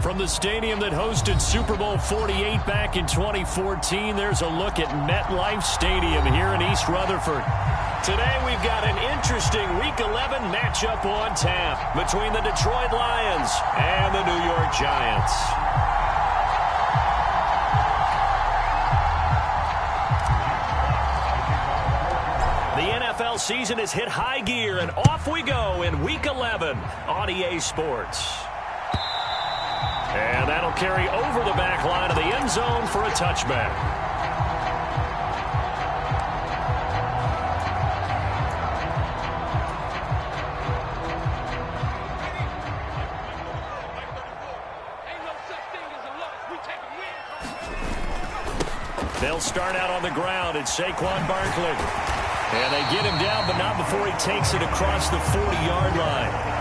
From the stadium that hosted Super Bowl 48 back in 2014, there's a look at MetLife Stadium here in East Rutherford. Today we've got an interesting Week 11 matchup on tap between the Detroit Lions and the New York Giants. The NFL season has hit high gear, and off we go in Week 11 on EA Sports. And that'll carry over the back line of the end zone for a touchback. They'll start out on the ground. It's Saquon Barkley. And they get him down, but not before he takes it across the 40-yard line.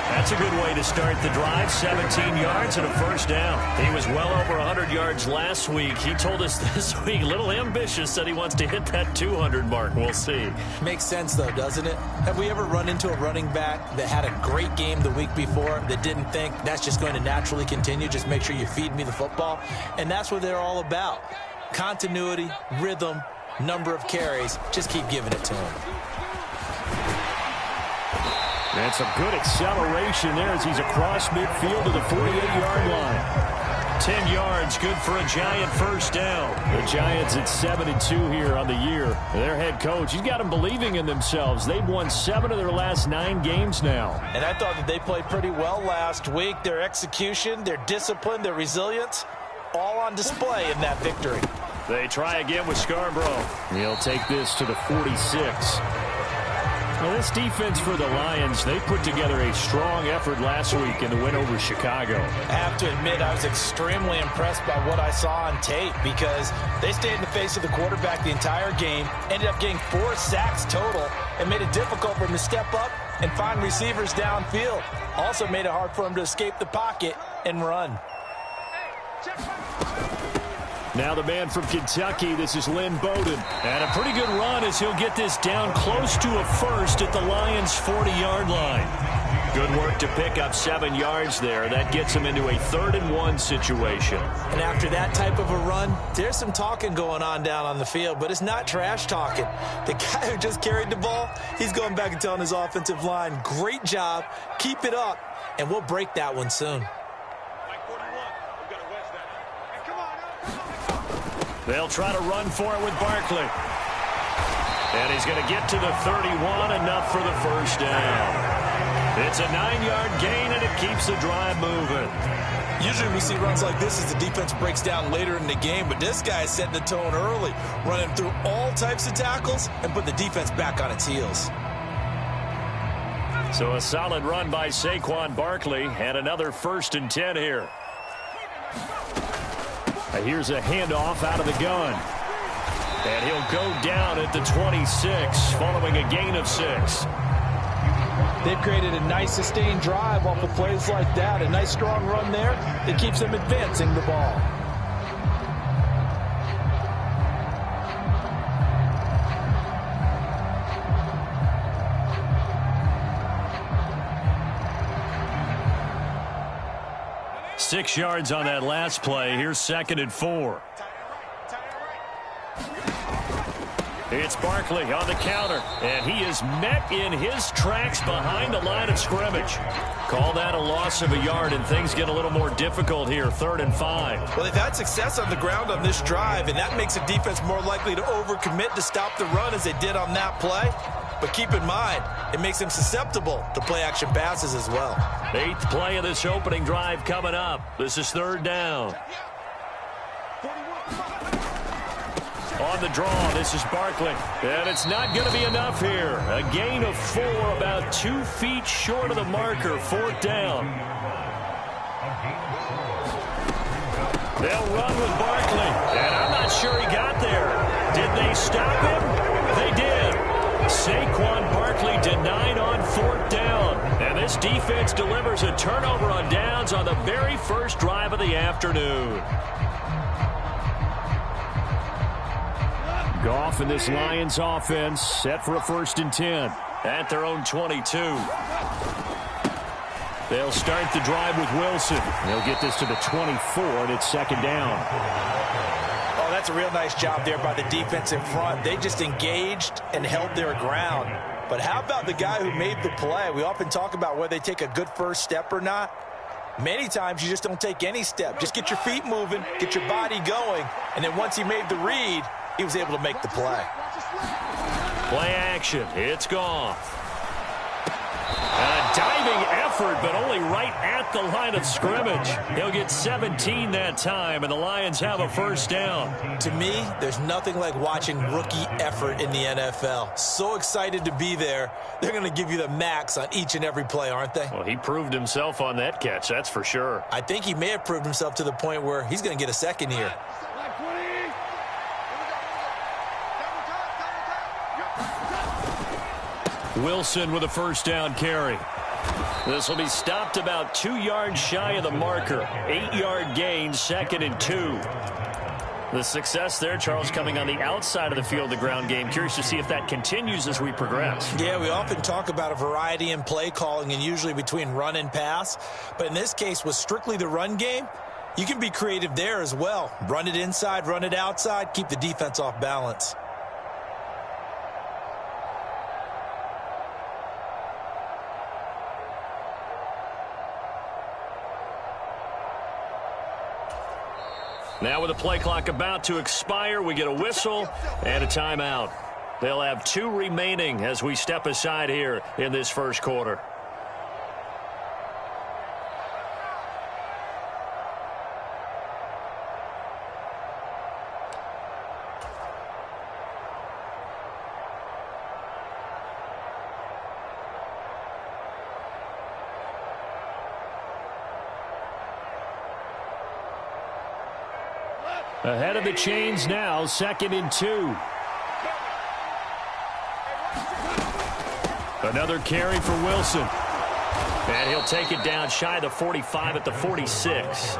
That's a good way to start the drive. 17 yards and a first down. He was well over 100 yards last week. He told us this week, a little ambitious, said he wants to hit that 200 mark. We'll see. Makes sense, though, doesn't it? Have we ever run into a running back that had a great game the week before that didn't think that's just going to naturally continue? Just make sure you feed me the football. And that's what they're all about. Continuity, rhythm, number of carries. Just keep giving it to him. And some good acceleration there as he's across midfield to the 48-yard line. 10 yards, good for a Giant first down. The Giants at 7-2 here on the year. Their head coach, he's got them believing in themselves. They've won 7 of their last 9 games now. And I thought that they played pretty well last week. Their execution, their discipline, their resilience, all on display in that victory. They try again with Scarborough. He'll take this to the 46. Well, this defense for the Lions, they put together a strong effort last week in the win over Chicago. I have to admit, I was extremely impressed by what I saw on tape because they stayed in the face of the quarterback the entire game, ended up getting 4 sacks total, and made it difficult for him to step up and find receivers downfield. Also made it hard for him to escape the pocket and run. Now the man from Kentucky, this is Lynn Bowden. And a pretty good run as he'll get this down close to a first at the Lions' 40-yard line. Good work to pick up 7 yards there. That gets him into a 3rd-and-1 situation. And after that type of a run, there's some talking going on down on the field, but it's not trash talking. The guy who just carried the ball, he's going back and telling his offensive line, great job, keep it up, and we'll break that one soon. They'll try to run for it with Barkley. And he's going to get to the 31, enough for the first down. It's a 9-yard gain, and it keeps the drive moving. Usually we see runs like this as the defense breaks down later in the game, but this guy is setting the tone early, running through all types of tackles and put the defense back on its heels. So a solid run by Saquon Barkley, and another 1st and 10 here. Here's a handoff out of the gun. And he'll go down at the 26 following a gain of 6. They've created a nice sustained drive off of plays like that. A nice strong run there that keeps them advancing the ball. Six yards on that last play. Here's 2nd and 4. It's Barkley on the counter, and he is met in his tracks behind the line of scrimmage. Call that a loss of a yard, and things get a little more difficult here, 3rd and 5. Well, they've had success on the ground on this drive, and that makes the defense more likely to overcommit to stop the run as they did on that play. But keep in mind, it makes them susceptible to play-action passes as well. 8th play of this opening drive coming up. This is 3rd down. On the draw, this is Barkley. And it's not going to be enough here. A gain of 4, about 2 feet short of the marker, 4th down. They'll run with Barkley. And I'm not sure he got there. Did they stop him? They did. Saquon Barkley denied on 4th down. And this defense delivers a turnover on downs on the very first drive of the afternoon. Goff and this Lions offense set for a 1st and 10 at their own 22. They'll start the drive with Wilson. They'll get this to the 24, and it's second down. Oh, that's a real nice job there by the defense in front. They just engaged and held their ground. But how about the guy who made the play? We often talk about whether they take a good first step or not. Many times you just don't take any step. Just get your feet moving, get your body going, and then once he made the read, he was able to make the play. Play action. It's gone. A diving effort, but only right at the line of scrimmage. He'll get 17 that time, and the Lions have a first down. To me, there's nothing like watching rookie effort in the NFL. So excited to be there. They're going to give you the max on each and every play, aren't they? Well, he proved himself on that catch, that's for sure. I think he may have proved himself to the point where he's going to get a second here. Wilson with a first down carry. This will be stopped about 2 yards shy of the marker. 8-yard gain, 2nd and 2. The success there, Charles, coming on the outside of the field, the ground game. Curious to see if that continues as we progress. Yeah, we often talk about a variety in play calling and usually between run and pass. But in this case, with strictly the run game, you can be creative there as well. Run it inside, run it outside, keep the defense off balance. Now with the play clock about to expire, we get a whistle and a timeout. They'll have 2 remaining as we step aside here in this first quarter. Ahead of the chains now, 2nd and 2. Another carry for Wilson. And he'll take it down shy of the 45 at the 46.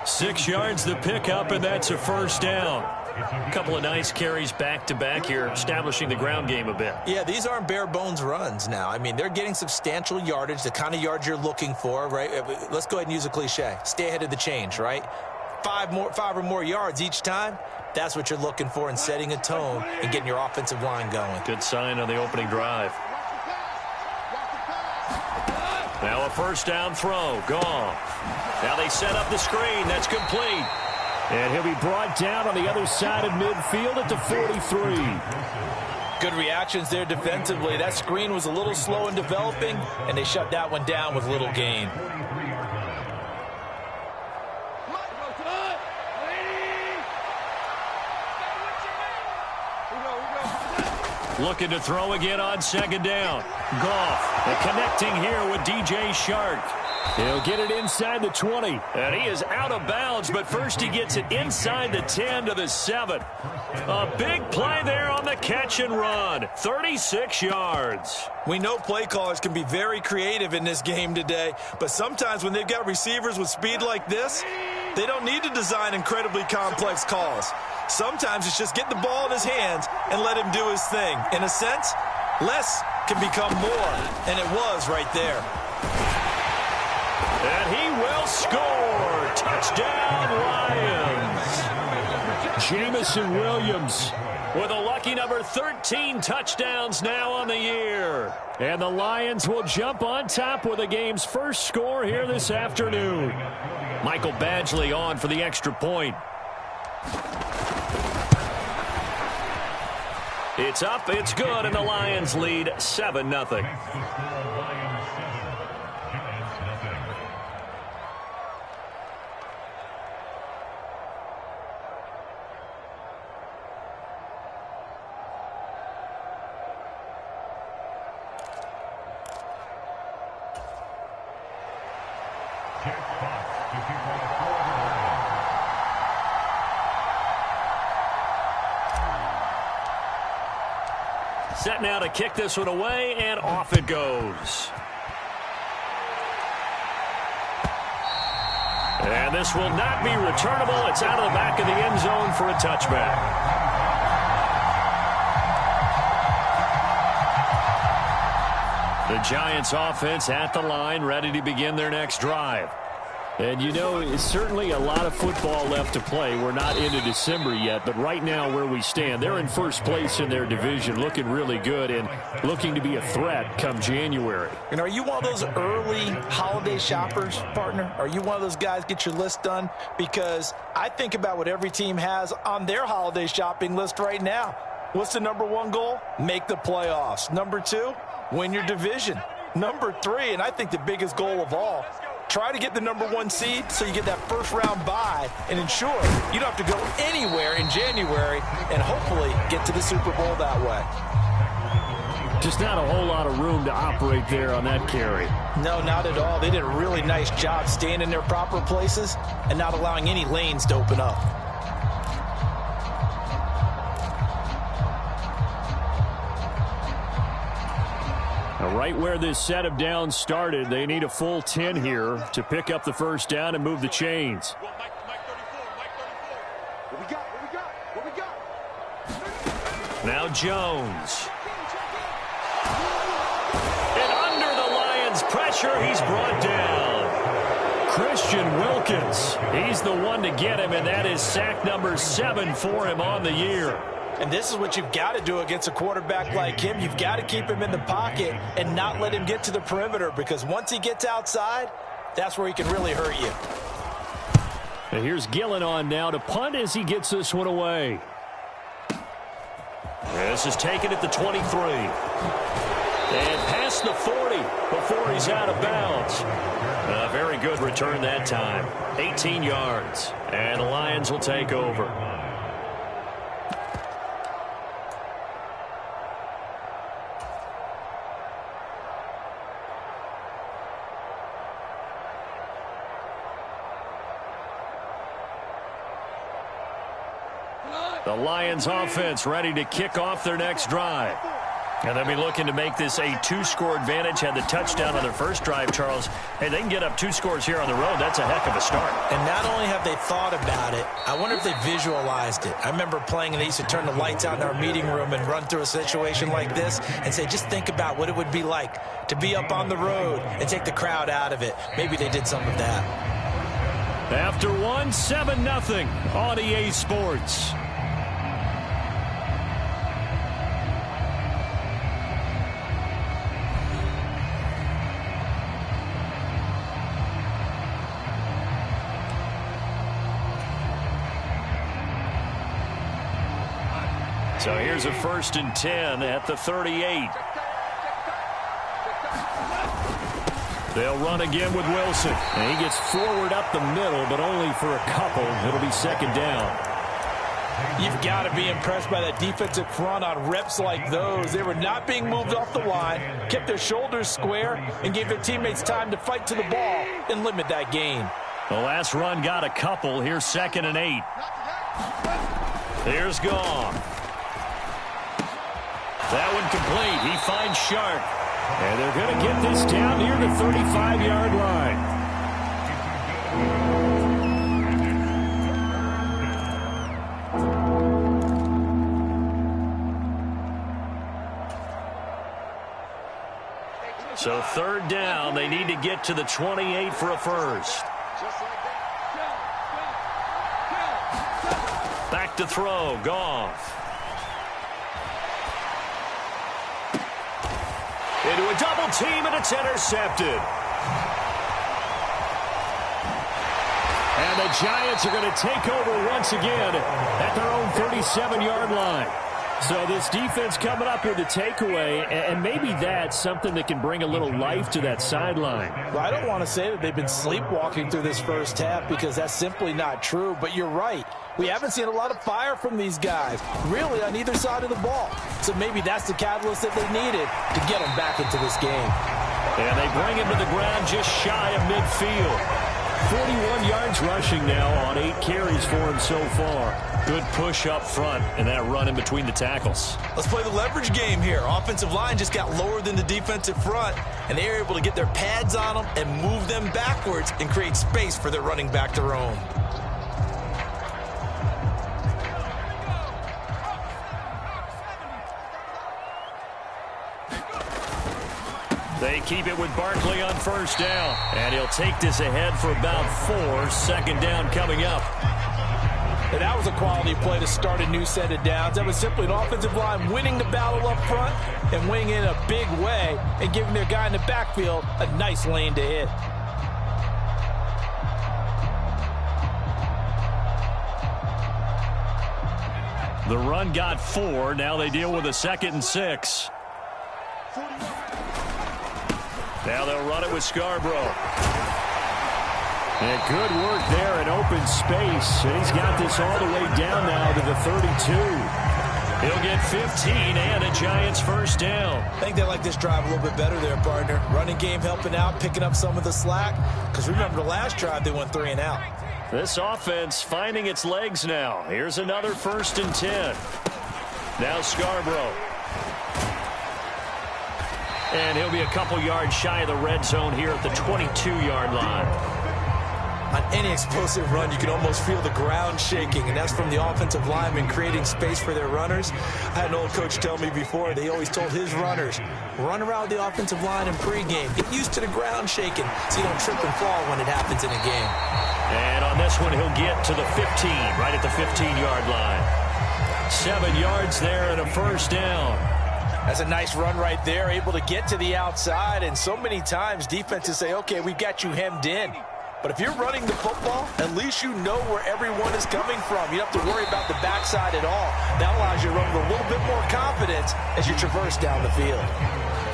6 yards the pickup, and that's a first down. A couple of nice carries back-to-back here, establishing the ground game a bit. Yeah, these aren't bare-bones runs now. I mean, they're getting substantial yardage, the kind of yards you're looking for, right? Let's go ahead and use a cliche. Stay ahead of the change, right? 5 or more yards each time, that's what you're looking for in setting a tone and getting your offensive line going. Good sign on the opening drive. Now a first down throw, gone. Now they set up the screen, that's complete. And he'll be brought down on the other side of midfield at the 43. Good reactions there defensively. That screen was a little slow in developing, and they shut that one down with little gain. Looking to throw again on second down. Goff, and connecting here with DJ Shark. He'll get it inside the 20. And he is out of bounds, but first he gets it inside the 10 to the 7. A big play there on the catch and run. 36 yards. We know play callers can be very creative in this game today, but sometimes when they've got receivers with speed like this, they don't need to design incredibly complex calls. Sometimes it's just get the ball in his hands and let him do his thing. In a sense, less can become more, and it was right there. And he will score. Touchdown, Lions. Jamison Williams with a lucky number 13 touchdowns now on the year. And the Lions will jump on top with the game's first score here this afternoon. Michael Badgley on for the extra point. It's up, it's good, and the Lions lead 7-0. Set now to kick this one away, and off it goes. And this will not be returnable. It's out of the back of the end zone for a touchback. The Giants offense at the line, ready to begin their next drive. And, you know, it's certainly a lot of football left to play. We're not into December yet, but right now where we stand, they're in first place in their division, looking really good and looking to be a threat come January. And are you one of those early holiday shoppers, partner? Are you one of those guys get your list done? Because I think about what every team has on their holiday shopping list right now. What's the number one goal? Make the playoffs. Number two, win your division. Number three, and I think the biggest goal of all, try to get the number one seed so you get that first round bye and ensure you don't have to go anywhere in January and hopefully get to the Super Bowl that way. Just not a whole lot of room to operate there on that carry. No, not at all. They did a really nice job staying in their proper places and not allowing any lanes to open up. Right where this set of downs started, they need a full 10 here to pick up the first down and move the chains. Now Jones. And under the Lions' pressure, he's brought down. Christian Wilkins. He's the one to get him, and that is sack number 7 for him on the year. And this is what you've got to do against a quarterback like him. You've got to keep him in the pocket and not let him get to the perimeter, because once he gets outside, that's where he can really hurt you. And here's Gillen on now to punt as he gets this one away. This is taken at the 23. And past the 40 before he's out of bounds. A very good return that time. 18 yards. And the Lions will take over. The Lions offense ready to kick off their next drive. And they'll be looking to make this a 2-score advantage. Had the touchdown on their first drive, Charles. Hey, they can get up 2 scores here on the road. That's a heck of a start. And not only have they thought about it, I wonder if they visualized it. I remember playing and they used to turn the lights out in our meeting room and run through a situation like this and say, just think about what it would be like to be up on the road and take the crowd out of it. Maybe they did some of that. After 1, 7-0 on EA Sports. So here's a 1st and 10 at the 38. They'll run again with Wilson. And he gets forward up the middle, but only for a couple. It'll be 2nd down. You've got to be impressed by that defensive front on reps like those. They were not being moved off the line, kept their shoulders square, and gave their teammates time to fight to the ball and limit that gain. The last run got a couple. Here's 2nd and 8. Here's Goff. That one complete. He finds Sharp. And they're going to get this down near the 35-yard line. So 3rd down. They need to get to the 28 for a first. Back to throw. Goff. Into a double team, and it's intercepted. And the Giants are going to take over once again at their own 37-yard line. So this defense coming up with a takeaway, and maybe that's something that can bring a little life to that sideline. Well, I don't want to say that they've been sleepwalking through this first half, because that's simply not true. But you're right. We haven't seen a lot of fire from these guys, really, on either side of the ball. So maybe that's the catalyst that they needed to get them back into this game. And they bring him to the ground just shy of midfield. 41 yards rushing now on 8 carries for him so far. Good push up front and that run in between the tackles. Let's play the leverage game here. Offensive line just got lower than the defensive front, and they were able to get their pads on them and move them backwards and create space for their running back to roam. They keep it with Barkley on first down. And he'll take this ahead for about 4. Second down coming up. And that was a quality play to start a new set of downs. That was simply an offensive line winning the battle up front and winning in a big way and giving their guy in the backfield a nice lane to hit. The run got 4. Now they deal with a 2nd and 6. Now they'll run it with Scarborough. And good work there in open space. And he's got this all the way down now to the 32. He'll get 15 and a Giants first down. I think they like this drive a little bit better there, partner. Running game helping out, picking up some of the slack. Because remember the last drive, they went 3 and out. This offense finding its legs now. Here's another 1st and 10. Now Scarborough. And he'll be a couple yards shy of the red zone here at the 22-yard line. On any explosive run, you can almost feel the ground shaking, and that's from the offensive linemen creating space for their runners. I had an old coach tell me before, they always told his runners, run around the offensive line in pregame. Get used to the ground shaking so you don't trip and fall when it happens in a game. And on this one, he'll get to the 15, right at the 15-yard line. 7 yards there and a first down. That's a nice run right there, able to get to the outside, and so many times defenses say, okay, we've got you hemmed in. But if you're running the football, at least you know where everyone is coming from. You don't have to worry about the backside at all. That allows you to run with a little bit more confidence as you traverse down the field.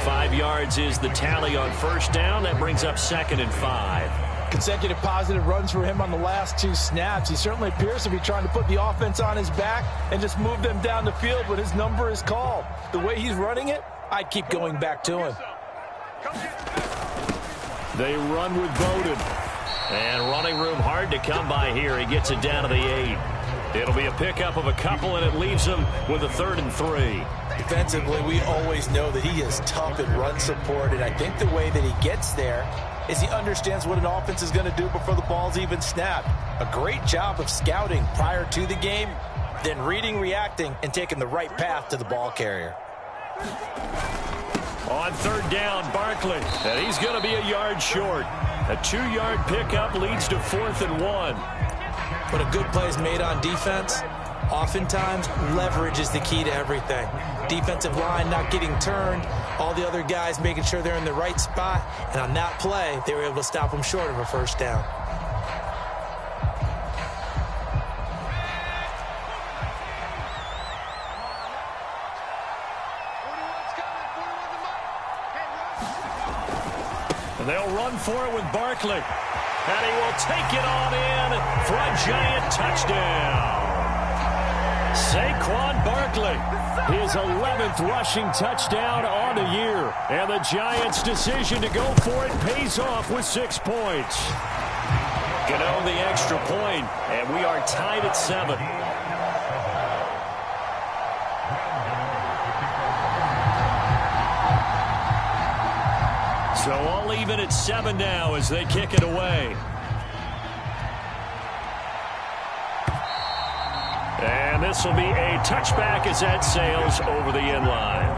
5 yards is the tally on first down. That brings up 2nd and 5. Consecutive positive runs for him on the last 2 snaps. He certainly appears to be trying to put the offense on his back and just move them down the field when his number is called. The way he's running it, I'd keep going back to him. They run with Bowden. And running room hard to come by here. He gets it down to the 8. It'll be a pickup of a couple, and it leaves him with a 3rd and 3. Defensively, we always know that he is tough in run support, and I think the way that he gets there is he understands what an offense is going to do before the ball's even snapped. A great job of scouting prior to the game, then reading, reacting, and taking the right path to the ball carrier. On 3rd down, Barkley, and he's going to be a yard short. A 2-yard pickup leads to 4th and 1. When a good play is made on defense, oftentimes leverage is the key to everything. Defensive line not getting turned, all the other guys making sure they're in the right spot, and on that play, they were able to stop them short of a first down. They'll run for it with Barkley. And he will take it on in for a Giant touchdown. Saquon Barkley, his 11th rushing touchdown on the year. And the Giants' decision to go for it pays off with 6 points. Gano the extra point, and we are tied at 7. So all even at 7 now as they kick it away. And this will be a touchback as that sails over the end line.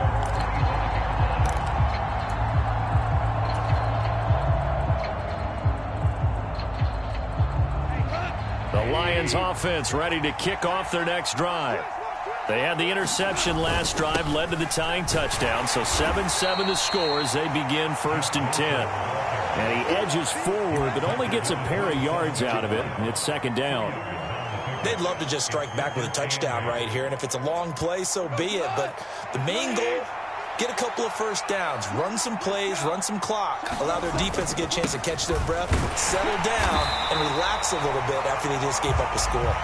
The Lions offense ready to kick off their next drive. They had the interception last drive, led to the tying touchdown, so 7-7 the score as they begin 1st and 10. And he edges forward, but only gets a pair of yards out of it, and it's 2nd down. They'd love to just strike back with a touchdown right here, and if it's a long play, so be it. But the main goal, get a couple of first downs, run some plays, run some clock, allow their defense to get a chance to catch their breath, settle down, and relax a little bit after they just gave up a score.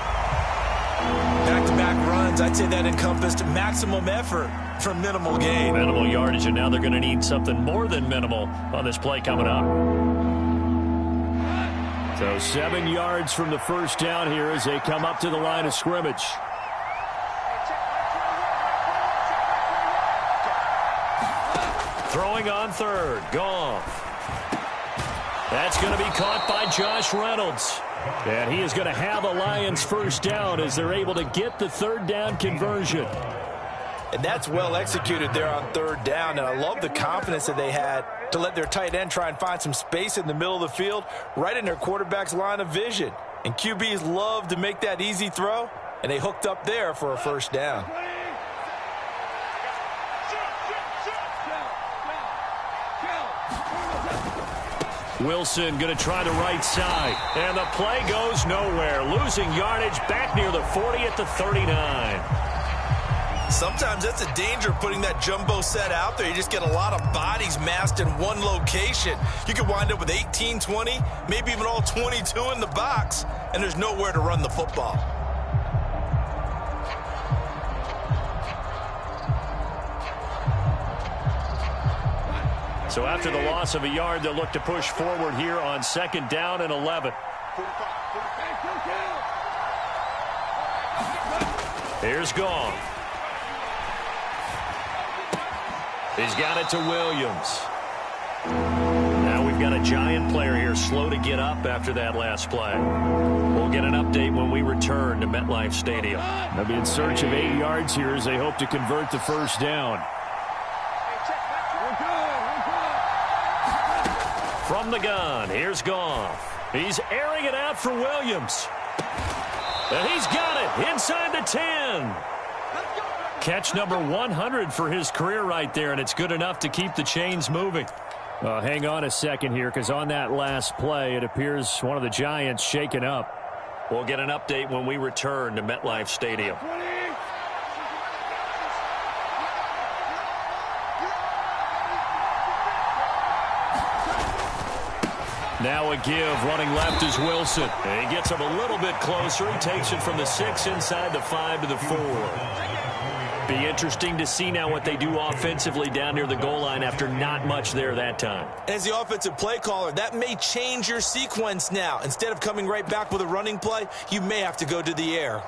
Back-to-back runs, I'd say that encompassed maximum effort for minimal gain. Minimal yardage, and now they're going to need something more than minimal on this play coming up. So 7 yards from the first down here as they come up to the line of scrimmage. Throwing on 3rd, Goff. That's going to be caught by Josh Reynolds. And he is going to have a Lions first down as they're able to get the 3rd down conversion. And that's well executed there on 3rd down. And I love the confidence that they had to let their tight end try and find some space in the middle of the field, right in their quarterback's line of vision. And QBs love to make that easy throw, and they hooked up there for a first down. Wilson going to try the right side, and the play goes nowhere. Losing yardage back near the 40 at the 39. Sometimes that's a danger putting that jumbo set out there. You just get a lot of bodies massed in one location. You could wind up with 18, 20, maybe even all 22 in the box, and there's nowhere to run the football. So after the loss of a yard, they'll look to push forward here on 2nd down and 11. Here's Goff. He's got it to Williams. Now we've got a Giant player here slow to get up after that last play. We'll get an update when we return to MetLife Stadium. They'll be in search of 8 yards here as they hope to convert the first down. From the gun, here's Goff. He's airing it out for Williams. And he's got it inside the 10. Catch number 100 for his career right there, and it's good enough to keep the chains moving. Hang on a second here, because on that last play, it appears one of the Giants shaken up. We'll get an update when we return to MetLife Stadium. Now a give, running left is Wilson. And he gets him a little bit closer. He takes it from the 6 inside the 5 to the 4. Be interesting to see now what they do offensively down near the goal line after not much there that time. As the offensive play caller, that may change your sequence now. Instead of coming right back with a running play, you may have to go to the air.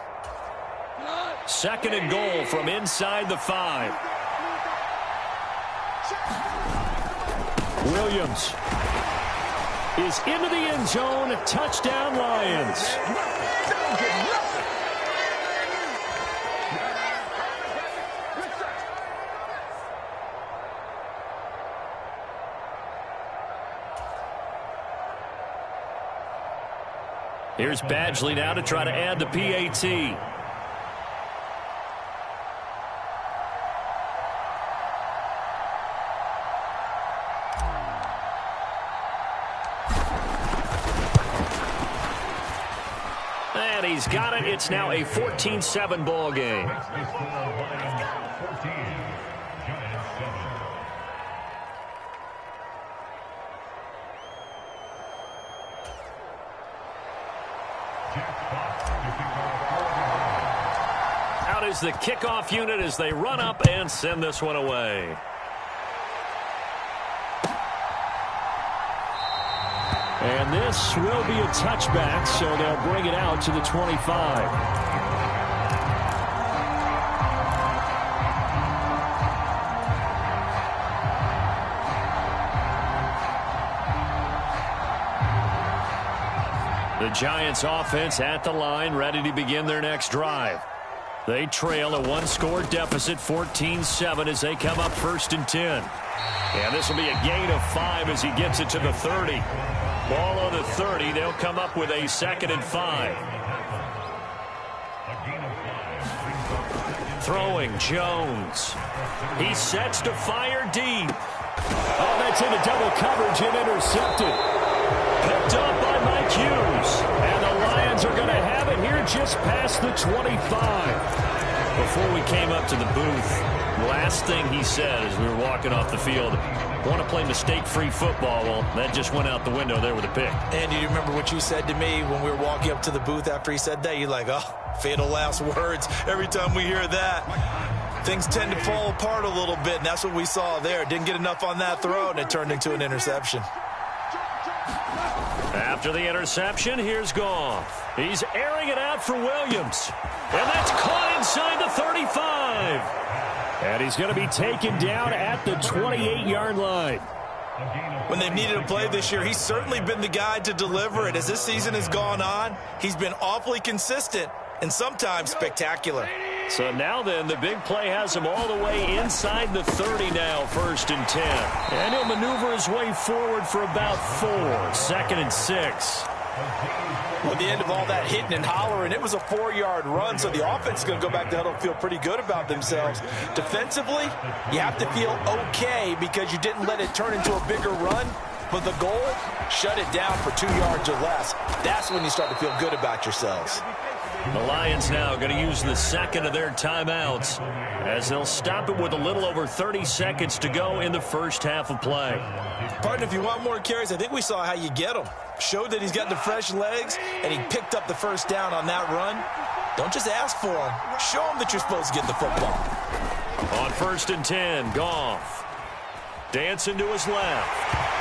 2nd and goal from inside the 5. Williams is into the end zone. Touchdown, Lions. Here's Badgley now to try to add the PAT. And he's got it. It's now a 14-7 ball game. Out is the kickoff unit as they run up and send this one away. And this will be a touchback, so they'll bring it out to the 25. The Giants offense at the line, ready to begin their next drive. They trail a 1-score deficit, 14-7, as they come up 1st and 10. And this will be a gain of 5 as he gets it to the 30. Ball on the 30. They'll come up with a 2nd and 5. Throwing Jones. He sets to fire deep. Oh, that's into double coverage and intercepted. Picked up by Mike Hughes. And the Lions are going to have it here just past the 25. Before we came up to the booth, last thing he said as we were walking off the field, want to play mistake-free football. Well, that just went out the window there with a pick. And do you remember what you said to me when we were walking up to the booth after he said that? You're like, oh, fatal last words. Every time we hear that, things tend to fall apart a little bit, and that's what we saw there. Didn't get enough on that throw, and it turned into an interception. After the interception, here's Goff. He's airing it out for Williams. And that's caught inside the 35. And he's going to be taken down at the 28-yard line. When they've needed a play this year, he's certainly been the guy to deliver it. As this season has gone on, he's been awfully consistent and sometimes spectacular. So now then, the big play has him all the way inside the 30 now, 1st and 10. And he'll maneuver his way forward for about 4, 2nd and 6. Well, at the end of all that hitting and hollering, it was a 4-yard run, so the offense is going to go back to huddle and feel pretty good about themselves. Defensively, you have to feel okay because you didn't let it turn into a bigger run. But the goal, shut it down for 2 yards or less. That's when you start to feel good about yourselves. The Lions now going to use the second of their timeouts as they'll stop it with a little over 30 seconds to go in the first half of play. Partner, if you want more carries, I think we saw how you get them. Showed that he's got the fresh legs, and he picked up the first down on that run. Don't just ask for him. Show him that you're supposed to get the football. On 1st and 10, Goff. Dancing to his left.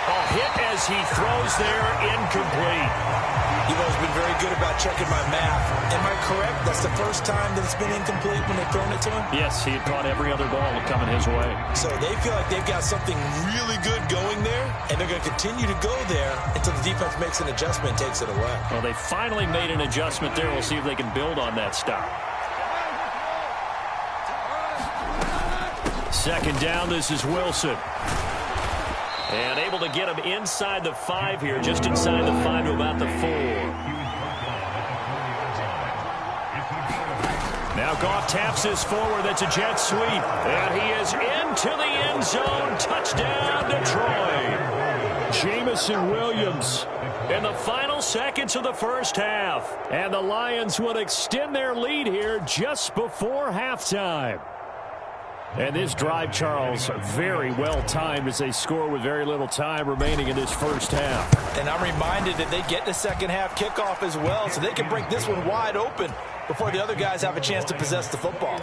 A hit as he throws there, incomplete. You've always been very good about checking my math. Am I correct? That's the first time that it's been incomplete when they've thrown it to him? Yes, he had caught every other ball coming his way. So they feel like they've got something really good going there, and they're going to continue to go there until the defense makes an adjustment and takes it away. Well, they finally made an adjustment there. We'll see if they can build on that stop. 2nd down, this is Wilson. And able to get him inside the 5 here, just inside the 5 to about the 4. Now Goff taps this forward. That's a jet sweep. And he is into the end zone. Touchdown, Detroit. Jamison Williams in the final seconds of the first half. And the Lions would extend their lead here just before halftime. And this drive, Charles, very well timed as they score with very little time remaining in this first half. And I'm reminded that they get the second half kickoff as well, so they can break this one wide open before the other guys have a chance to possess the football.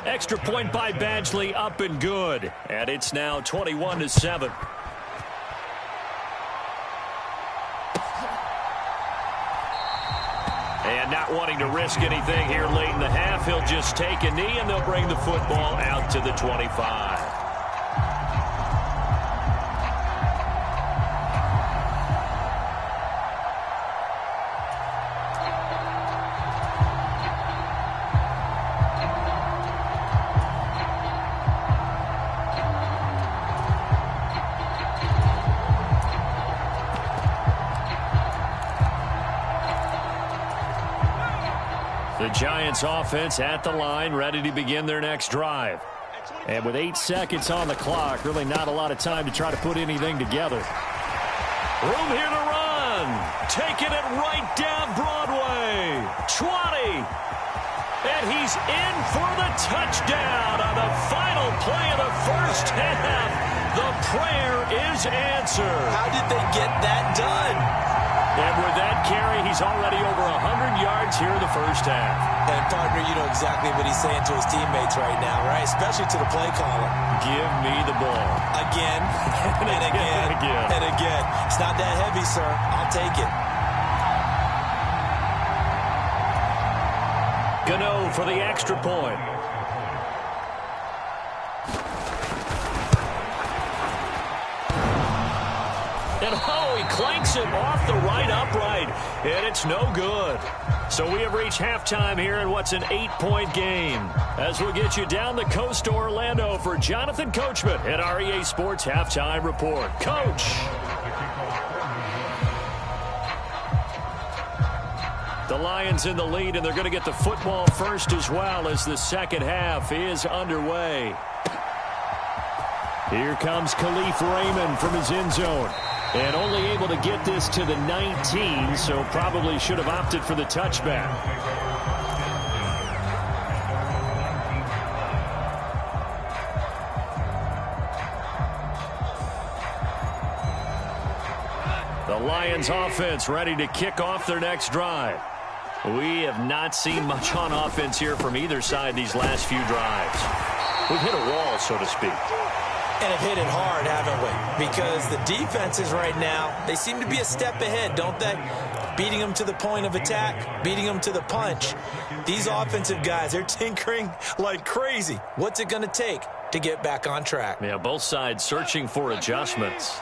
Extra point by Badgley, up and good. And it's now 21-7. And not wanting to risk anything here late in the half, he'll just take a knee, and they'll bring the football out to the 25. The Giants offense at the line, ready to begin their next drive. And with 8 seconds on the clock, really not a lot of time to try to put anything together. Room here to run. Taking it right down Broadway. 20. And he's in for the touchdown on the final play of the first half. The prayer is answered. How did they get that done? And with that carry, he's already over 100 yards here in the first half. And, partner, you know exactly what he's saying to his teammates right now, right? Especially to the play caller. Give me the ball. Again, and again, and again. It's not that heavy, sir. I'll take it. Gano for the extra point. And he clanks it off the right upright, and it's no good. So we have reached halftime here in what's an 8-point game. As we'll get you down the coast to Orlando for Jonathan Coachman at our EA Sports Halftime Report. Coach. The Lions in the lead, and they're going to get the football first as well as the second half is underway. Here comes Khalif Raymond from his end zone. And only able to get this to the 19, so probably should have opted for the touchback. The Lions offense ready to kick off their next drive. We have not seen much on offense here from either side these last few drives. We've hit a wall, so to speak. And have hit it hard, haven't we? Because the defenses right now, they seem to be a step ahead, don't they? Beating them to the point of attack, beating them to the punch. These offensive guys, they're tinkering like crazy. What's it going to take to get back on track? Yeah, both sides searching for adjustments.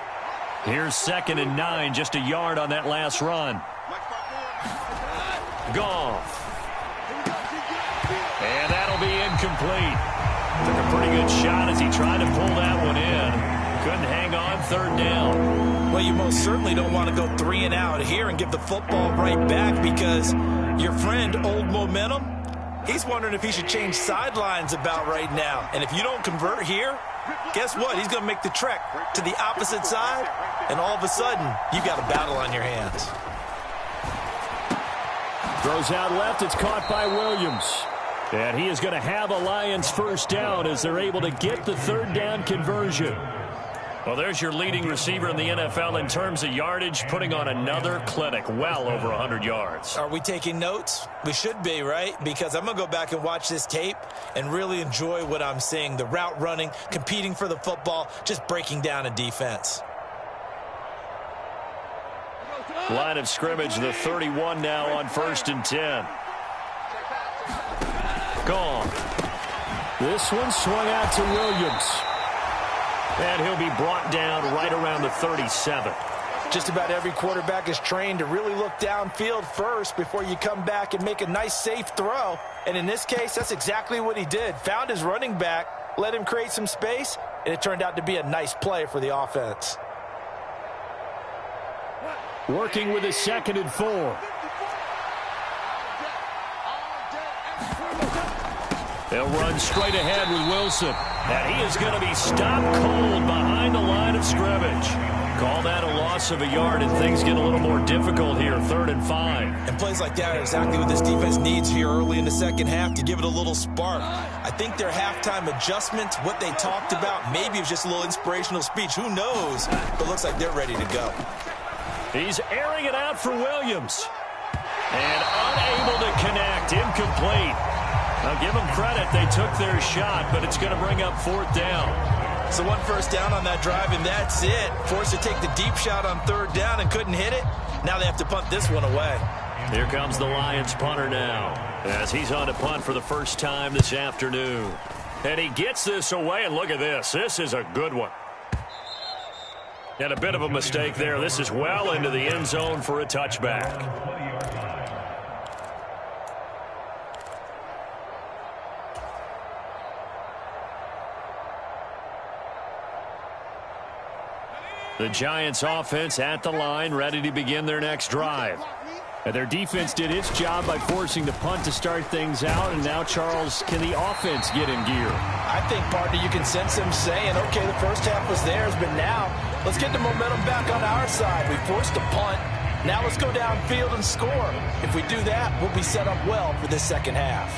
Here's 2nd and 9, just a yard on that last run. Goff. And that'll be incomplete. Took a pretty good shot as he tried to pull that one in. Couldn't hang on third down. Well, you most certainly don't want to go 3 and out here and give the football right back, because your friend, Old Momentum, he's wondering if he should change sidelines about right now. And if you don't convert here, guess what? He's going to make the trek to the opposite side, and all of a sudden, you've got a battle on your hands. Throws out left. It's caught by Williams. And he is going to have a Lions first down as they're able to get the third down conversion. Well, there's your leading receiver in the NFL in terms of yardage, putting on another clinic, well over 100 yards. Are we taking notes? We should be, right? Because I'm going to go back and watch this tape and really enjoy what I'm seeing. The route running, competing for the football, just breaking down a defense. Line of scrimmage, the 31 now on 1st and 10. Gone. This one swung out to Williams. And he'll be brought down right around the 37. Just about every quarterback is trained to really look downfield first before you come back and make a nice, safe throw. And in this case, that's exactly what he did. Found his running back, let him create some space, and it turned out to be a nice play for the offense. Working with a 2nd and 4. They'll run straight ahead with Wilson. And he is going to be stopped cold behind the line of scrimmage. Call that a loss of a yard, and things get a little more difficult here, 3rd and 5. And plays like that are exactly what this defense needs here early in the second half to give it a little spark. I think their halftime adjustments, what they talked about, maybe it was just a little inspirational speech. Who knows? But looks like they're ready to go. He's airing it out for Williams. And unable to connect. Incomplete. Now, give them credit. They took their shot, but it's going to bring up 4th down. So 1 first down on that drive, and that's it. Forced to take the deep shot on 3rd down and couldn't hit it. Now they have to punt this one away. Here comes the Lions punter now, as he's on to punt for the first time this afternoon. And he gets this away, and look at this. This is a good one. And a bit of a mistake there. This is well into the end zone for a touchback. The Giants offense at the line, ready to begin their next drive. And their defense did its job by forcing the punt to start things out. And now, Charles, can the offense get in gear? I think, partner, you can sense them saying, okay, the first half was theirs, but now let's get the momentum back on our side. We forced a punt. Now let's go downfield and score. If we do that, we'll be set up well for this second half.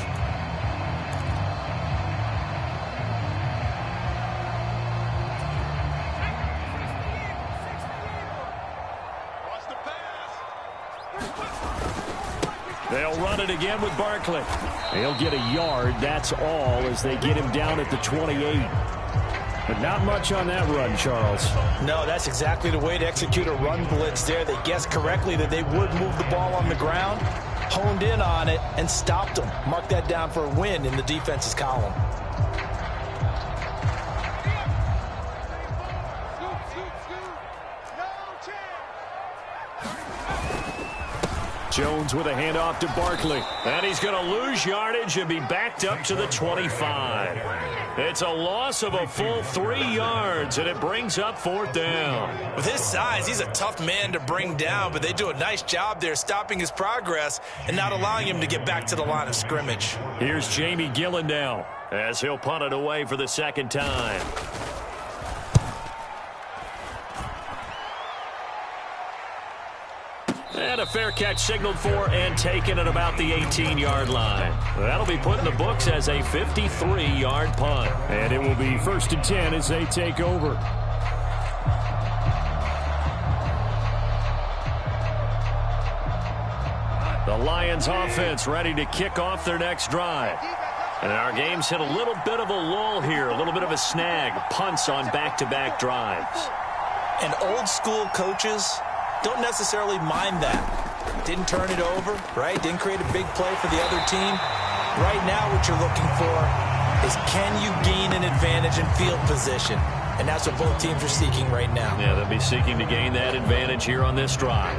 They'll run it again with Barkley. They'll get a yard, that's all, as they get him down at the 28. But not much on that run, Charles. No, that's exactly the way to execute a run blitz there. They guessed correctly that they would move the ball on the ground, honed in on it, and stopped them. Mark that down for a win in the defense's column. Jones with a handoff to Barkley. And he's going to lose yardage and be backed up to the 25. It's a loss of a full 3 yards, and it brings up 4th down. With his size, he's a tough man to bring down, but they do a nice job there stopping his progress and not allowing him to get back to the line of scrimmage. Here's Jamie Gillen now, as he'll punt it away for the 2nd time. And a fair catch signaled for and taken at about the 18-yard line. That'll be put in the books as a 53-yard punt. And it will be 1st and 10 as they take over. The Lions offense ready to kick off their next drive. And our game's hit a little bit of a lull here, a little bit of a snag. Punts on back-to-back drives. And old-school coaches don't necessarily mind that. Didn't turn it over, right? Didn't create a big play for the other team. Right now what you're looking for is, can you gain an advantage in field position? And that's what both teams are seeking right now. Yeah, they'll be seeking to gain that advantage here on this drive.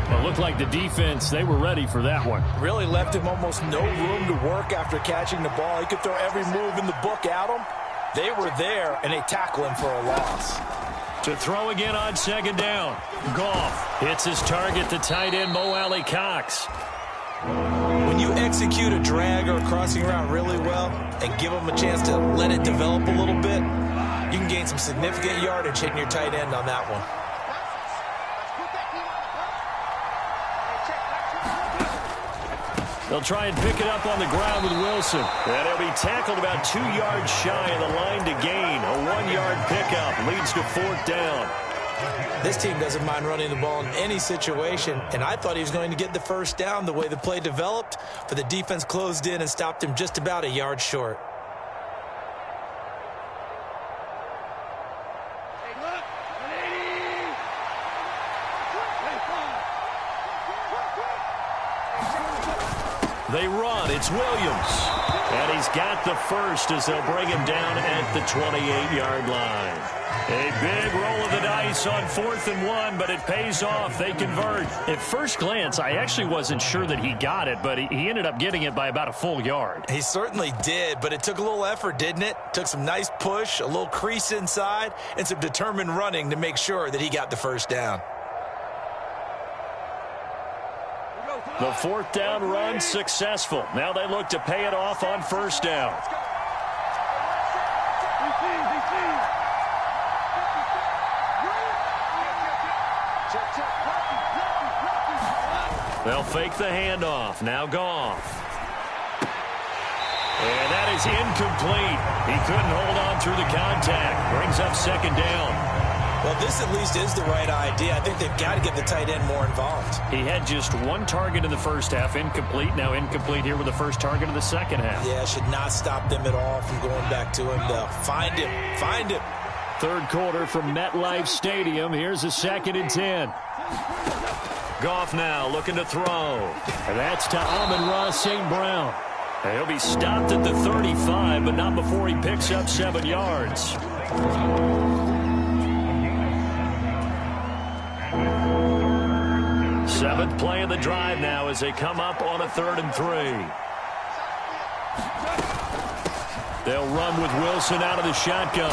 It looked like the defense, they were ready for that one. Really left him almost no room to work after catching the ball. He could throw every move in the book at him. They were there, and they tackle him for a loss. To throw again on second down. Goff hits his target, the tight end, Mo Alley Cox. When you execute a drag or a crossing route really well and give them a chance to let it develop a little bit, you can gain some significant yardage hitting your tight end on that one. They'll try and pick it up on the ground with Wilson. And he'll be tackled about 2 yards shy of the line to gain. A 1-yard pickup leads to fourth down. This team doesn't mind running the ball in any situation, and I thought he was going to get the first down the way the play developed, but the defense closed in and stopped him just about a yard short. They run. It's Williams. And he's got the first as they'll bring him down at the 28-yard line. A big roll of the dice on 4th and 1, but it pays off. They convert. At first glance, I actually wasn't sure that he got it, but he ended up getting it by about a full yard. He certainly did, but it took a little effort, didn't it? Took some nice push, a little crease inside, and some determined running to make sure that he got the first down. The fourth down run successful. Now they look to pay it off on first down. They'll fake the handoff. Now Goff. And that is incomplete. He couldn't hold on through the contact. Brings up second down. Well, this at least is the right idea. I think they've got to get the tight end more involved. He had just one target in the first half, incomplete. Now incomplete here with the first target of the second half. Yeah, should not stop them at all from going back to him. They'll find him. Find him. Third quarter from MetLife Stadium. Here's a 2nd and 10. Goff now looking to throw. And that's to Amon-Ra St. Brown. And he'll be stopped at the 35, but not before he picks up 7 yards. Seventh play of the drive now as they come up on a 3rd and 3. They'll run with Wilson out of the shotgun.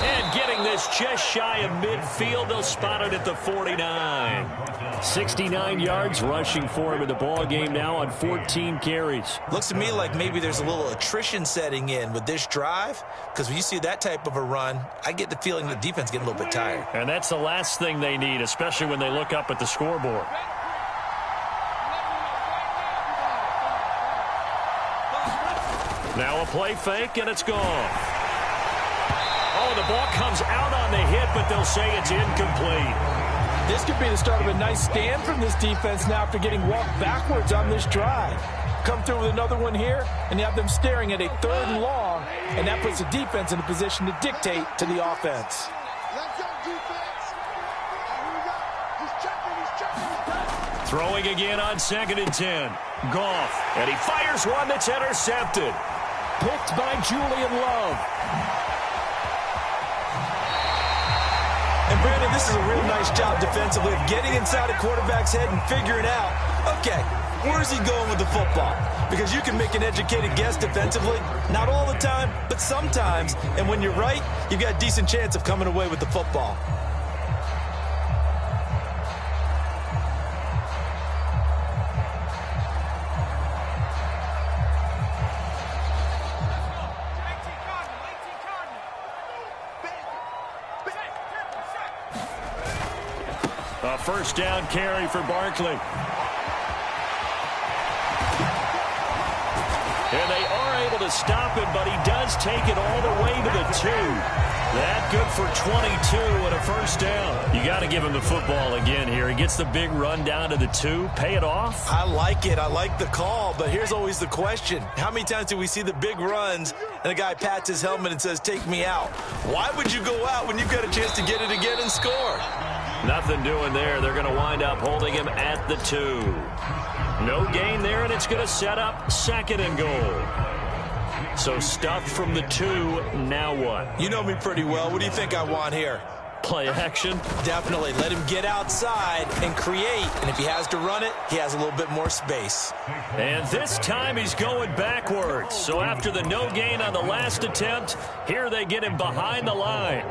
And getting this just shy of midfield, they'll spot it at the 49. 69 yards rushing for him in the ball game now on 14 carries. Looks to me like maybe there's a little attrition setting in with this drive, because when you see that type of a run, I get the feeling the defense getting a little bit tired. And that's the last thing they need, especially when they look up at the scoreboard. Now a play fake, and it's gone. Oh, the ball comes out on the hit, but they'll say it's incomplete. This could be the start of a nice stand from this defense now after getting walked backwards on this drive. Come through with another one here, and you have them staring at a 3rd and long, and that puts the defense in a position to dictate to the offense. Throwing again on 2nd and 10. Goff, and he fires one that's intercepted. Picked by Julian Love. And Brandon, this is a real nice job defensively of getting inside a quarterback's head and figuring out, okay, where's he going with the football? Because you can make an educated guess defensively, not all the time, but sometimes. And when you're right, you've got a decent chance of coming away with the football. A first down carry for Barkley. And they are able to stop him, but he does take it all the way to the 2. That good for 22 and a first down. You got to give him the football again here. He gets the big run down to the 2. Pay it off. I like it. I like the call, but here's always the question. How many times do we see the big runs and the guy pats his helmet and says, take me out? Why would you go out when you've got a chance to get it again and score? Nothing doing there. They're going to wind up holding him at the 2. No gain there, and it's going to set up 2nd and goal. So stuffed from the 2, now what? You know me pretty well. What do you think I want here? play action? Definitely. Let him get outside and create. And if he has to run it, he has a little bit more space. And this time he's going backwards. So after the no gain on the last attempt, here they get him behind the line.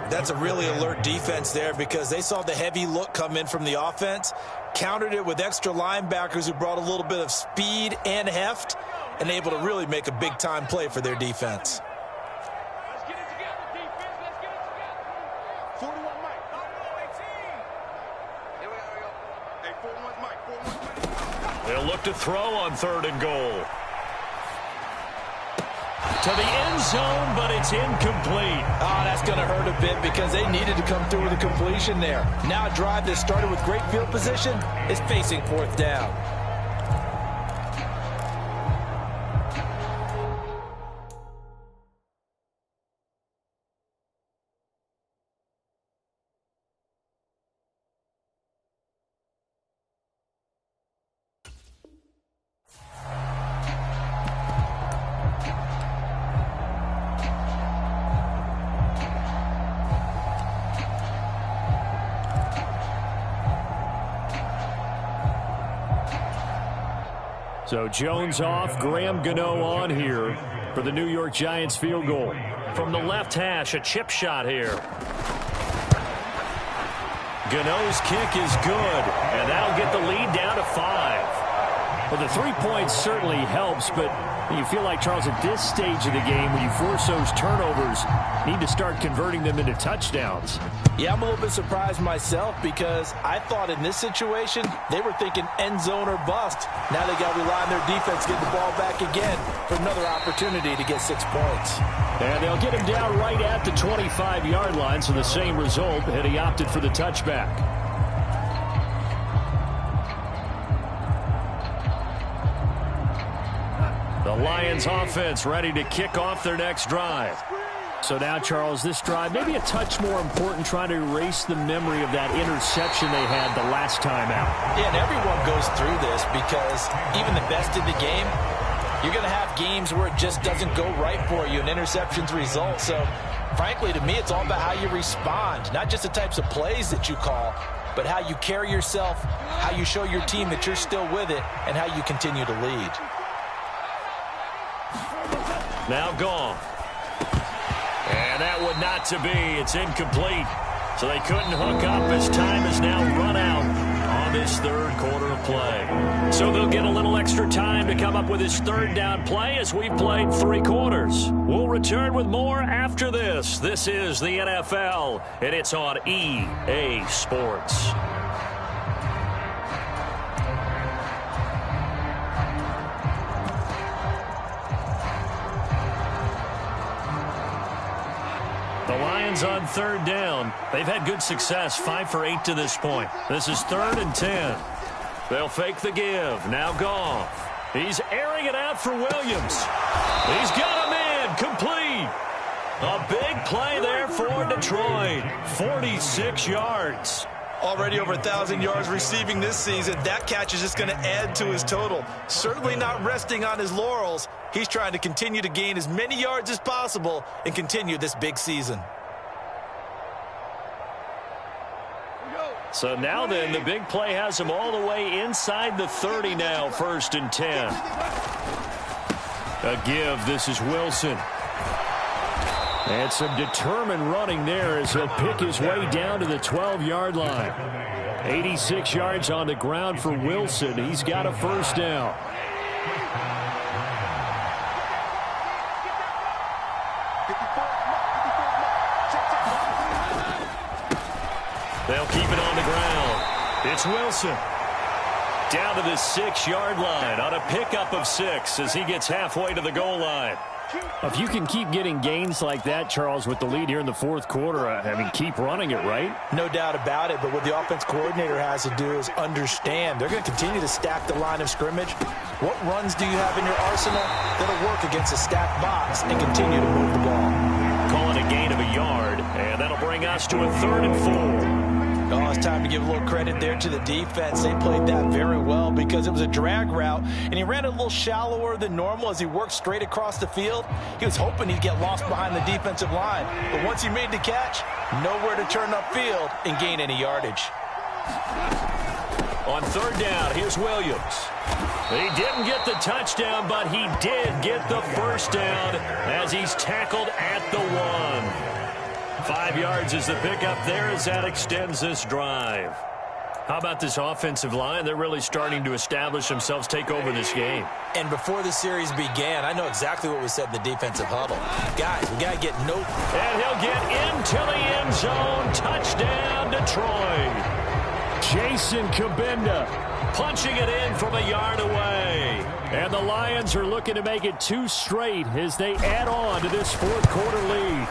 That's a really alert defense there because they saw the heavy look come in from the offense, countered it with extra linebackers who brought a little bit of speed and heft, and able to really make a big-time play for their defense. Let's get it together, defense. Let's get it together. 41 Mike. Here we go. Hey, 41 Mike. They'll look to throw on 3rd and goal. To the end zone, but it's incomplete. Oh, that's going to hurt a bit because they needed to come through with a completion there. Now a drive that started with great field position is facing 4th down. So Jones off, Graham Gano on here for the New York Giants field goal. From the left hash, a chip shot here. Gano's kick is good, and that'll get the lead down to 5. Well, the 3 points certainly helps, but you feel like, Charles, at this stage of the game, when you force those turnovers, you need to start converting them into touchdowns. Yeah, I'm a little bit surprised myself because I thought in this situation they were thinking end zone or bust. Now they got to rely on their defense to get the ball back again for another opportunity to get 6 points. And they'll get him down right at the 25-yard line, so the same result, and he opted for the touchback. The Lions offense ready to kick off their next drive. So now, Charles, this drive maybe a touch more important, trying to erase the memory of that interception they had the last time out. Yeah, and everyone goes through this because even the best in the game, you're going to have games where it just doesn't go right for you and interceptions result. So, frankly, to me, it's all about how you respond, not just the types of plays that you call, but how you carry yourself, how you show your team that you're still with it, and how you continue to lead. Now gone. And that would not to be. It's incomplete. So they couldn't hook up as time has now run out on this 3rd quarter of play. So they'll get a little extra time to come up with his 3rd down play as we've played 3 quarters. We'll return with more after this. This is the NFL, and it's on EA Sports. The Lions on 3rd down. They've had good success, 5 for 8 to this point. This is 3rd and 10. They'll fake the give. Now Goff. He's airing it out for Williams. He's got him in. Complete. A big play there for Detroit. 46 yards. Already over 1,000 yards receiving this season. That catch is just going to add to his total. Certainly not resting on his laurels. He's trying to continue to gain as many yards as possible and continue this big season. So now then, the big play has him all the way inside the 30 now, 1st and 10. A give. This is Wilson. And some determined running there as he'll pick his way down to the 12-yard line. 86 yards on the ground for Wilson. He's got a 1st down. They'll keep it on the ground. It's Wilson. Down to the 6-yard line on a pickup of 6 as he gets halfway to the goal line. If you can keep getting gains like that, Charles, with the lead here in the 4th quarter, I mean, keep running it, right? No doubt about it, but what the offense coordinator has to do is understand. They're going to continue to stack the line of scrimmage. What runs do you have in your arsenal that'll work against a stacked box and continue to move the ball? Call it a gain of a yard, and that'll bring us to a 3rd and 4. Oh, it's time to give a little credit there to the defense. They played that very well because it was a drag route, and he ran a little shallower than normal as he worked straight across the field. He was hoping he'd get lost behind the defensive line, but once he made the catch, nowhere to turn upfield and gain any yardage. On third down, here's Williams. He didn't get the touchdown, but he did get the first down as he's tackled at the 1. 5 yards is the pickup there as that extends this drive. How about this offensive line? They're really starting to establish themselves, take over this game. And before the series began, I know exactly what was said in the defensive huddle. Guys, we got to get no... And he'll get into the end zone. Touchdown, Detroit. Jason Kabinda punching it in from a yard away. And the Lions are looking to make it 2 straight as they add on to this fourth quarter lead.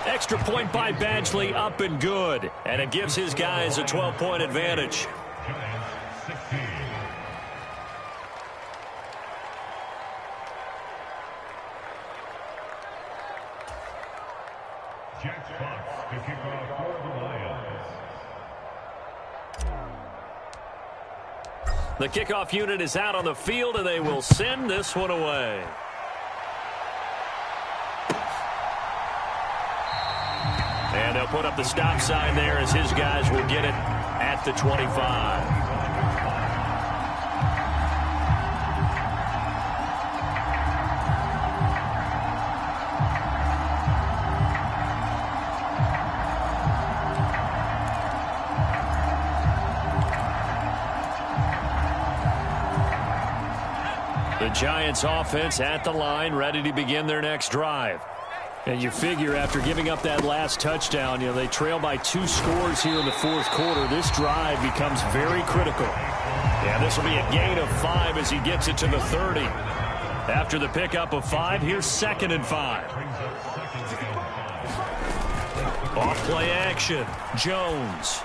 Extra point by Badgley, up and good. And it gives his guys a 12-point advantage. The kickoff unit is out on the field, and they will send this one away. And they'll put up the stop sign there as his guys will get it at the 25. The Giants offense at the line, ready to begin their next drive. And you figure after giving up that last touchdown, they trail by 2 scores here in the fourth quarter. This drive becomes very critical. Yeah, this will be a gain of 5 as he gets it to the 30. After the pickup of 5, here's 2nd and 5. Off play action, Jones.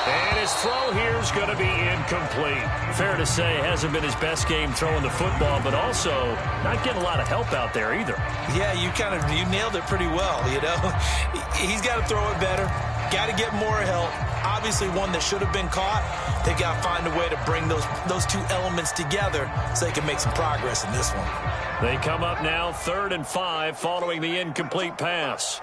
And his throw here is going to be incomplete. Fair to say, hasn't been his best game throwing the football, but also not getting a lot of help out there either. Yeah, you nailed it pretty well, He's got to throw it better. Got to get more help. Obviously one that should have been caught. They got to find a way to bring those 2 elements together so they can make some progress in this one. They come up now 3rd and 5 following the incomplete pass.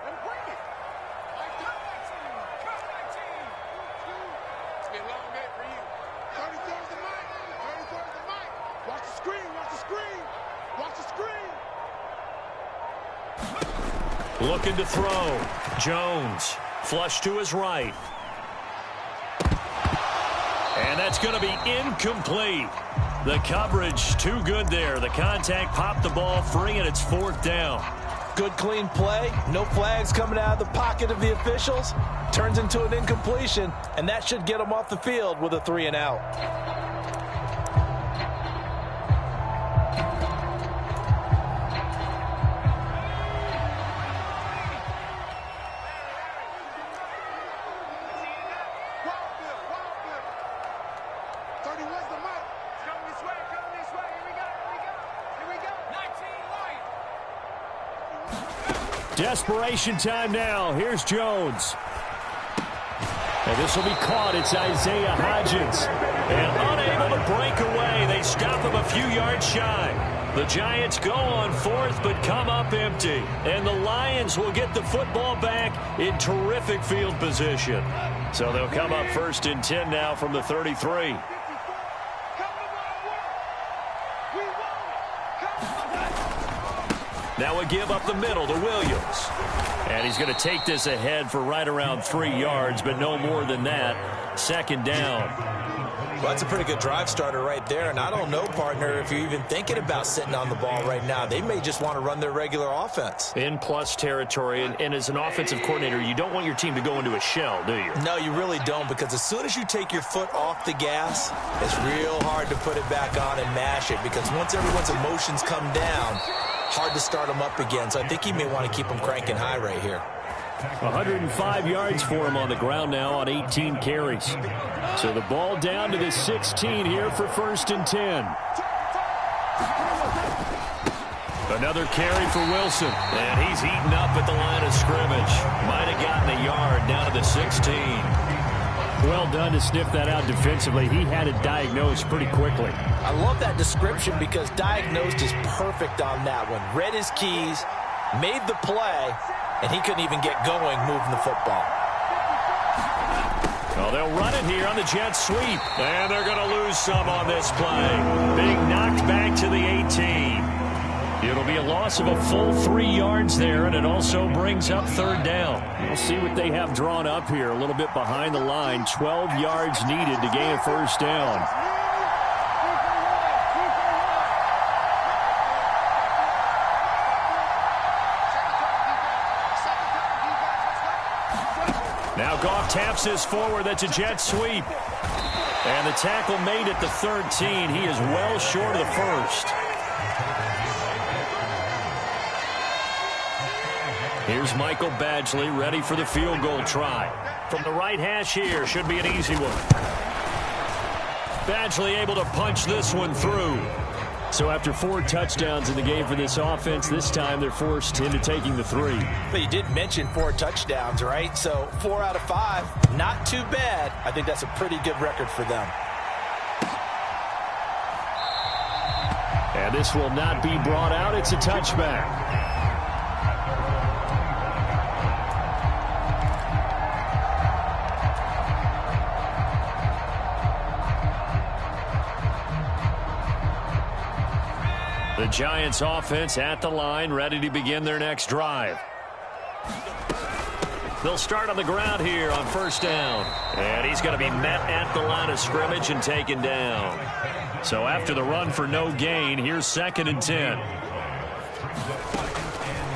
Looking to throw. Jones. Flush to his right. And that's going to be incomplete. The coverage too good there. The contact popped the ball free, and it's 4th down. Good, clean play. No flags coming out of the pocket of the officials. Turns into an incompletion, and that should get them off the field with a 3 and out. Desperation time now. Here's Jones. And this will be caught. It's Isaiah Hodgins. And unable to break away. They stop him a few yards shy. The Giants go on 4th but come up empty. And the Lions will get the football back in terrific field position. So they'll come up 1st and 10 now from the 33. Now a give up the middle to Williams. And he's going to take this ahead for right around 3 yards, but no more than that. 2nd down. Well, that's a pretty good drive starter right there. And I don't know, partner, if you're even thinking about sitting on the ball right now. They may just want to run their regular offense. In plus territory. And as an offensive coordinator, you don't want your team to go into a shell, do you? No, you really don't, because as soon as you take your foot off the gas, it's real hard to put it back on and mash it, because once everyone's emotions come down, hard to start them up again. So I think he may want to keep them cranking high right here. 105 yards for him on the ground now on 18 carries. So the ball down to the 16 here for 1st and 10. Another carry for Wilson. And he's eaten up at the line of scrimmage. Might have gotten a yard down to the 16. Well done to sniff that out defensively. He had it diagnosed pretty quickly. I love that description because diagnosed is perfect on that one. Read his keys, made the play, and he couldn't even get going moving the football. Well, they'll run it here on the jet sweep. And they're going to lose some on this play. Being knocked back to the 18. It'll be a loss of a full 3 yards there, and it also brings up third down. We'll see what they have drawn up here. A little bit behind the line. 12 yards needed to gain a first down. Now Goff taps this forward. That's a jet sweep. And the tackle made at the 13. He is well short of the first. Here's Michael Badgley ready for the field goal try. From the right hash here, should be an easy one. Badgley able to punch this one through. So after 4 touchdowns in the game for this offense, this time they're forced into taking the 3. But you did mention 4 touchdowns, right? So 4 out of 5, not too bad. I think that's a pretty good record for them. And this will not be brought out. It's a touchback. The Giants offense at the line, ready to begin their next drive. They'll start on the ground here on first down. And he's going to be met at the line of scrimmage and taken down. So after the run for no gain, here's 2nd and 10.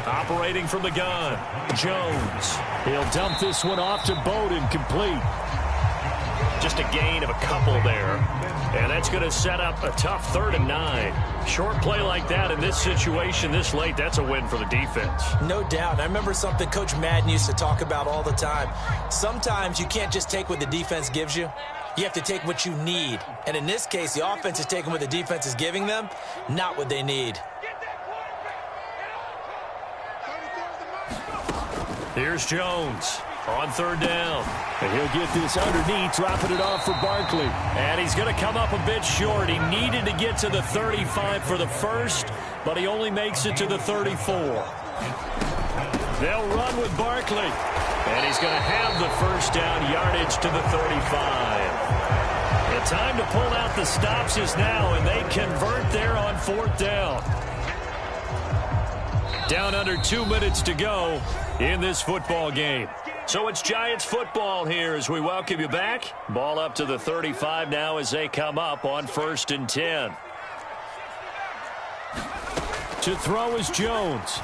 Operating from the gun, Jones. He'll dump this one off to Bowden, complete. Just a gain of a couple there. And that's going to set up a tough 3rd and 9. Short play like that in this situation this late, that's a win for the defense. No doubt. I remember something Coach Madden used to talk about all the time. Sometimes you can't just take what the defense gives you. You have to take what you need. And in this case, the offense is taking what the defense is giving them, not what they need. Here's Jones on 3rd down. And he'll get this underneath, dropping it off for Barkley. And he's going to come up a bit short. He needed to get to the 35 for the first, but he only makes it to the 34. They'll run with Barkley. And he's going to have the first down yardage to the 35. The time to pull out the stops is now, and they convert there on 4th down. Down under 2 minutes to go in this football game. So it's Giants football here as we welcome you back. Ball up to the 35 now as they come up on 1st and 10. To throw is Jones.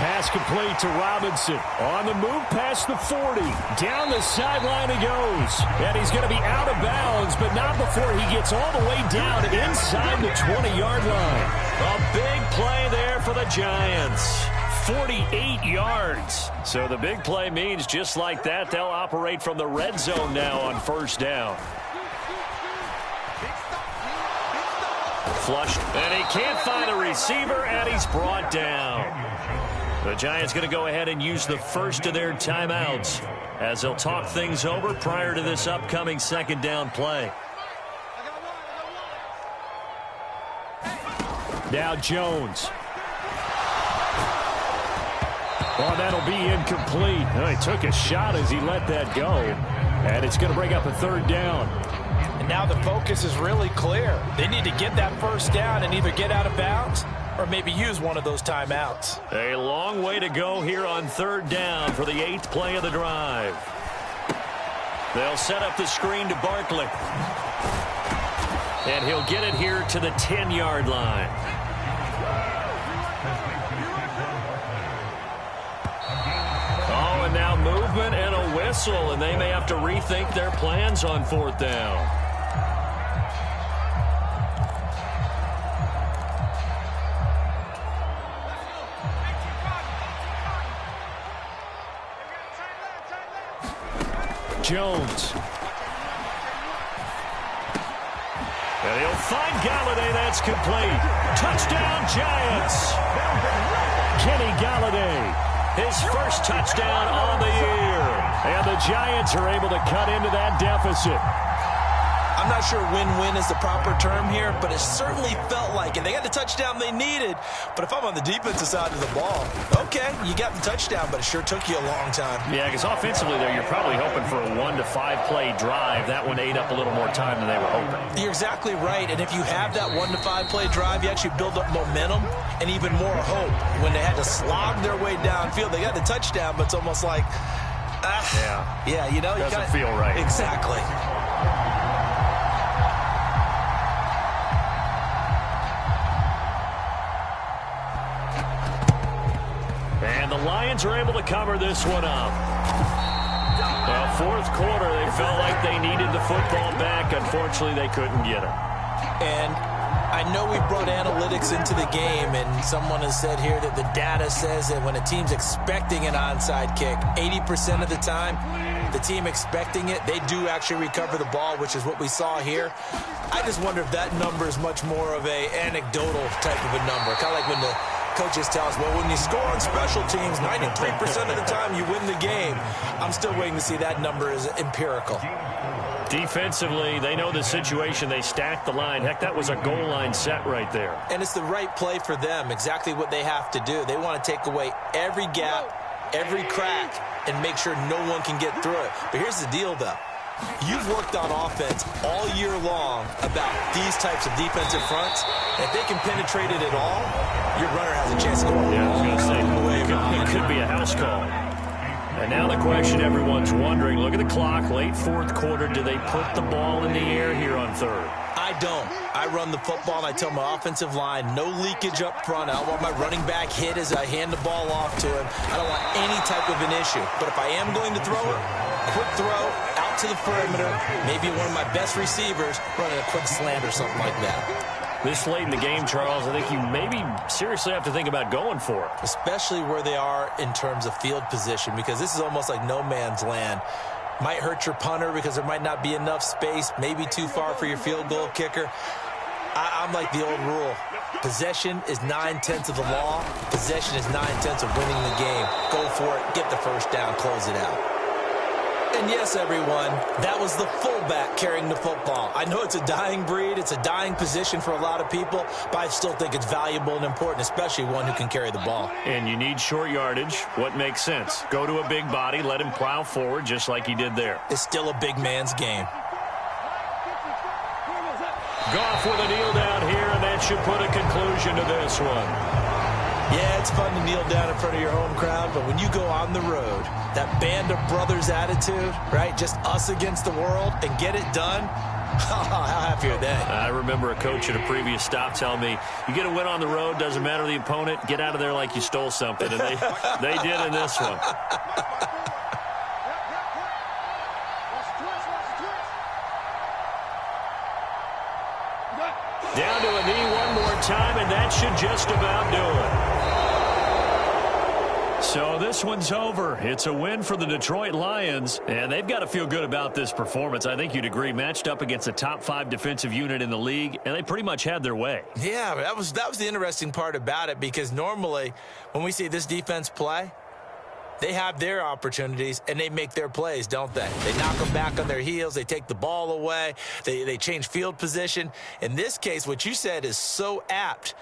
Pass complete to Robinson. On the move past the 40. Down the sideline he goes. And he's going to be out of bounds, but not before he gets all the way down inside the 20-yard line. A big play there for the Giants. 48 yards. So the big play means just like that, they'll operate from the red zone now on 1st down. Flushed, and he can't find a receiver, and he's brought down. The Giants going to go ahead and use the first of their timeouts as they'll talk things over prior to this upcoming 2nd down play. Now Jones. Oh, that'll be incomplete. Oh, he took a shot as he let that go. And it's going to bring up a 3rd down. And now the focus is really clear. They need to get that first down and either get out of bounds or maybe use one of those timeouts. A long way to go here on 3rd down for the 8th play of the drive. They'll set up the screen to Barkley. And he'll get it here to the 10-yard line. Oh, and now movement and a whistle, and they may have to rethink their plans on 4th down. Jones. And he'll find Galladay. That's complete. Touchdown, Giants. Kenny Galladay, his first touchdown on the year. And the Giants are able to cut into that deficit. I'm not sure win-win is the proper term here, but it certainly felt like it. They got the touchdown they needed, but if I'm on the defensive side of the ball, okay, you got the touchdown, but it sure took you a long time. Yeah, because offensively there, you're probably hoping for a 1 to 5 play drive. That one ate up a little more time than they were hoping. You're exactly right, and if you have that 1 to 5 play drive, you actually build up momentum and even more hope. When they had to slog their way downfield, they got the touchdown, but it's almost like, yeah, you know, doesn't feel right. Exactly. And the Lions are able to cover this one up. Well, fourth quarter, they felt like they needed the football back. Unfortunately, they couldn't get it. And I know we brought analytics into the game, and someone has said here that the data says that when a team's expecting an onside kick, 80% of the time, the team expecting it, they do actually recover the ball, which is what we saw here. I just wonder if that number is much more of a anecdotal type of a number, kind of like when the coaches tell us, well, when you score on special teams, 93% of the time you win the game. I'm still waiting to see that number is empirical. Defensively, they know the situation. They stacked the line. Heck, that was a goal line set right there. And it's the right play for them, exactly what they have to do. They want to take away every gap, every crack, and make sure no one can get through it. But here's the deal, though. You've worked on offense all year long about these types of defensive fronts. If they can penetrate it at all, your runner has a chance to go a long way. It could be a house call. And now the question everyone's wondering, look at the clock, late fourth quarter, do they put the ball in the air here on third? I don't. I run the football, and I tell my offensive line, no leakage up front. I don't want my running back hit as I hand the ball off to him. I don't want any type of an issue. But if I am going to throw it, quick throw, out to the perimeter, maybe one of my best receivers running a quick slant or something like that. This late in the game, Charles, I think you maybe seriously have to think about going for it. Especially where they are in terms of field position, because this is almost like no man's land. Might hurt your punter because there might not be enough space, maybe too far for your field goal kicker. I'm like the old rule. Possession is 9/10 of the law. Possession is 9/10 of winning the game. Go for it, get the first down, close it out. And yes, everyone, that was the fullback carrying the football. I know it's a dying breed, it's a dying position for a lot of people, but I still think it's valuable and important, especially one who can carry the ball. And you need short yardage. What makes sense? Go to a big body, let him plow forward just like he did there. It's still a big man's game. Goff with a kneel down here, and that should put a conclusion to this one. Yeah, it's fun to kneel down in front of your home crowd, but when you go on the road, that band of brothers attitude, right, just us against the world, and get it done, how happy are they? I remember a coach at a previous stop telling me, you get a win on the road, doesn't matter the opponent, get out of there like you stole something, and they did in this one. Down to a knee one more time, and that should just about do it. So this one's over. It's a win for the Detroit Lions, and they've got to feel good about this performance. I think you'd agree, matched up against a top 5 defensive unit in the league, and they pretty much had their way. Yeah, that was the interesting part about it, because normally when we see this defense play, they have their opportunities, and they make their plays, don't they? They knock them back on their heels. They take the ball away. They change field position. In this case, what you said is so apt.